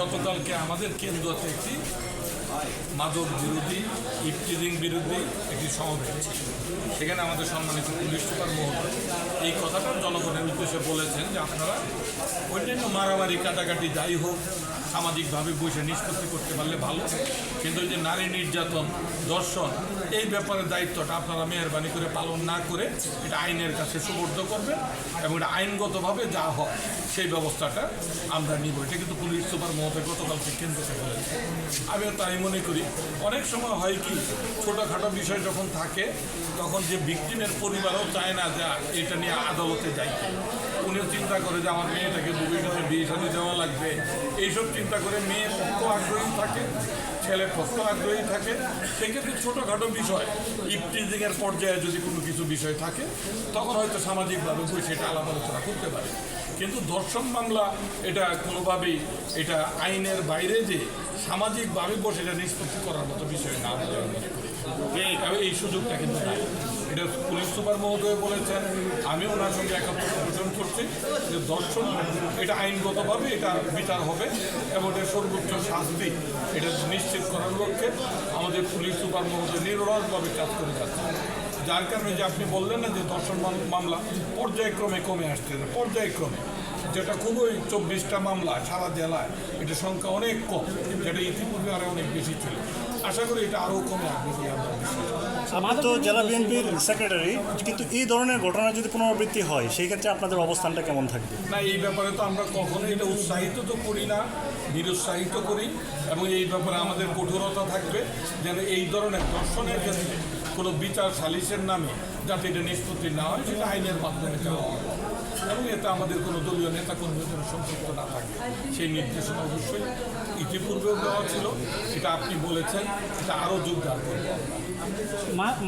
গতকালকে আমাদের কেন্দ্রতে একটি মাদক বিরোধী ইফটিজিং বিরোধী একটি সমাবেশ ছিল। সেখানে আমাদের সম্মানিত পুলিশ সুপার মহোদয় এই কথাটা জনগণের উদ্দেশ্যে বলেছেন যে আপনারা অন্যান্য মারামারি কাটাকাটি যাই হোক সামাজিকভাবে বসে নিষ্পত্তি করতে পারলে ভালো, কিন্তু যে নারী নির্যাতন ধর্ষণ এই ব্যাপারে দায়িত্বটা আপনারা মেহরবানি করে পালন না করে এটা আইনের কাছে সুবর্দ করবেন এবং এটা আইনগতভাবে যা হয় সেই ব্যবস্থাটা আমরা নিব। এটা কিন্তু পুলিশ সুপার মহোদয় গতকালকে কেন্দ্রতে বলেছে। আমিও তাই মনে করি অনেক সময় হয় কি ছোটোখাটো বিষয় যখন থাকে তখন যে ভিকটিমের পরিবারও চায় না যে এটা নিয়ে আদালতে যাই, উনিও চিন্তা করে যে আমার মেয়েটাকে ভবিষ্যতে বিয়ে শাদী দেওয়া লাগবে, এইসব চিন্তা করে মেয়ে পক্ষ আগ্রহী থাকে, ছেলে পক্ষ আগ্রহী থাকে। সেক্ষেত্রে ছোটোখাটো বিষয় ইফটিজিংয়ের পর্যায়ে যদি কোনো কিছু বিষয় থাকে তখন হয়তো সামাজিকভাবে সেটা আলাপ আলোচনা করতে পারে, কিন্তু ধর্ষণ মামলা এটা কোনোভাবেই এটা আইনের বাইরে যে সামাজিকভাবে বসে এটা নিষ্পত্তি করার মতো বিষয় না বলে আমি মনে করি। এই সুযোগটা কিন্তু নাই। এটা পুলিশ সুপার মহোদয় বলেছেন, আমি ওনার সঙ্গে একত্র পোষণ করছি যে ধর্ষণ এটা আইনগতভাবে এটা বিচার হবে এবং এটা সর্বোচ্চ শাস্তি এটা নিশ্চিত করার লক্ষ্যে আমাদের পুলিশ সুপার মহোদয় নিরলসভাবে কাজ করে যাচ্ছে। যার কারণে যে আপনি বললেন না যে ধর্ষণ মামলা পর্যায়ক্রমে কমে আসছে, পর্যায়ক্রমে যেটা খুবই 24টা মামলা সারা জেলায়, এটা সংখ্যা অনেক কম, যেটা ইতিপূর্বে আরও অনেক বেশি ছিল। আশা করি এটা আরও কমে আসবে বলে আমরা বিশ্বাস করি। আমার তো জেলা বিএনপির সেক্রেটারি, কিন্তু এই ধরনের ঘটনা যদি পুনরাবৃত্তি হয় সেই ক্ষেত্রে আপনাদের অবস্থানটা কেমন থাকবে? না, এই ব্যাপারে তো আমরা কখনোই এটা উৎসাহিত তো করি না, নিরুৎসাহিত করি এবং এই ব্যাপারে আমাদের কঠোরতা থাকবে যেন এই ধরনের ধর্ষণের ক্ষেত্রে কোনো বিচার সালিসের নামে যাতে এটা নিষ্পত্তি না হয় সেটা আইনের মাধ্যমে দেওয়া হবে এবং এতে আমাদের কোনো দলীয় নেতাকর্মীদের যেন সম্পৃক্ত না থাকে সেই নির্দেশনা অবশ্যই ইতিপূর্বেও দেওয়া ছিল। এটা আপনি বলেছেন, এটা আরও জোরদার করবে।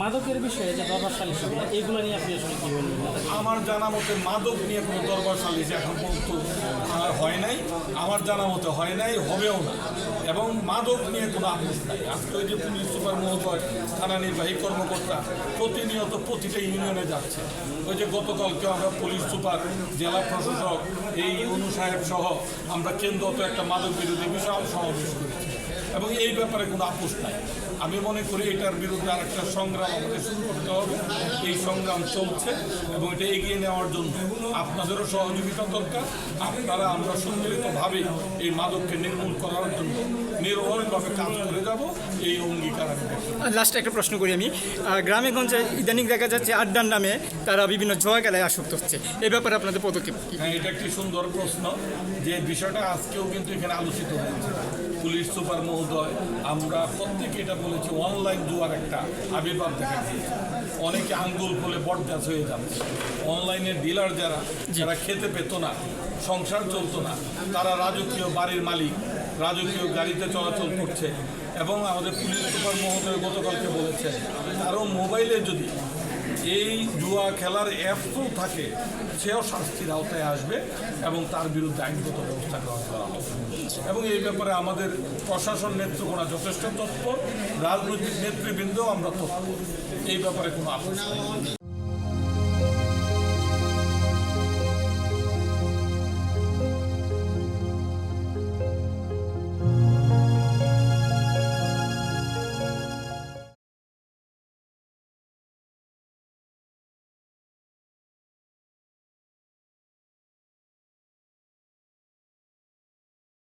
মাদকের বিষয়ে যে দরবার সালিশ হবে এইগুলো নিয়ে আপনি আসলে কী বলবেন? আমার জানা মতে মাদক নিয়ে কোনো দরবার সালিশ এখন পর্যন্ত হয় নাই, আমার জানা মতে হয় নাই, হবেও না, এবং মাদক নিয়ে কোনো আপোষ নাই। আজকে ওই যে পুলিশ সুপার মহোদয় থানা নির্বাহী কর্মকর্তা প্রতিনিয়ত প্রতিটা ইউনিয়নে যাচ্ছে, ওই যে গতকালকে আমরা পুলিশ সুপার জেলা প্রশাসক এই অনু সাহেব সহ আমরা কেন্দ্রত একটা মাদক বিরোধী বিশাল সমাবেশ করেছি এবং এই ব্যাপারে কোনো আপোষ নাই। আমি মনে করি এটার বিরুদ্ধে আরেকটা সংগ্রাম আমাদের শুরু করতে হবে। এই সংগ্রাম চলছে এবং এটা এগিয়ে নেওয়ার জন্য আপনাদেরও সহযোগিতা দরকার। আপনারা আমরা সম্মিলিতভাবে এই মাদককে নির্মূল করার জন্য নিরলসভাবে কাজ করে যাব, এই অঙ্গীকার আমি ব্যক্ত করি। লাস্ট একটা প্রশ্ন করি আমি, গ্রামে গঞ্জে ইদানিং দেখা যাচ্ছে আড্ডার নামে তারা বিভিন্ন জয় খেলায় আসক্ত হচ্ছে, এই ব্যাপারে আপনাদের পদক্ষেপ কী? হ্যাঁ, এটা একটি সুন্দর প্রশ্ন, যে বিষয়টা আজকেও কিন্তু এখানে আলোচিত হয়েছে। পুলিশ সুপার মহোদয় আমরা প্রত্যেকে এটা বলেছি, অনলাইন জুয়ার একটা আবির্ভাব দেখা গিয়েছে, অনেকে আঙ্গুল ফলে বটগাছ হয়ে যাচ্ছে। অনলাইনের ডিলার যারা খেতে পেত না, সংসার চলতো না, তারা রাজকীয় বাড়ির মালিক, রাজকীয় গাড়িতে চলাচল করছে এবং আমাদের পুলিশ সুপার মহোদয় গতকালকে বলেছে আরও মোবাইলে যদি এই জুয়া খেলার অ্যাপও থাকে সেও শাস্তির আওতায় আসবে এবং তার বিরুদ্ধে আইনগত ব্যবস্থা গ্রহণ করা হবে। এবং এই ব্যাপারে আমাদের প্রশাসন নেতৃত্বরা যথেষ্ট তৎপর, রাজনৈতিক নেতৃবৃন্দও আমরা তৎপর, এই ব্যাপারে কোনো আপোষ নেই।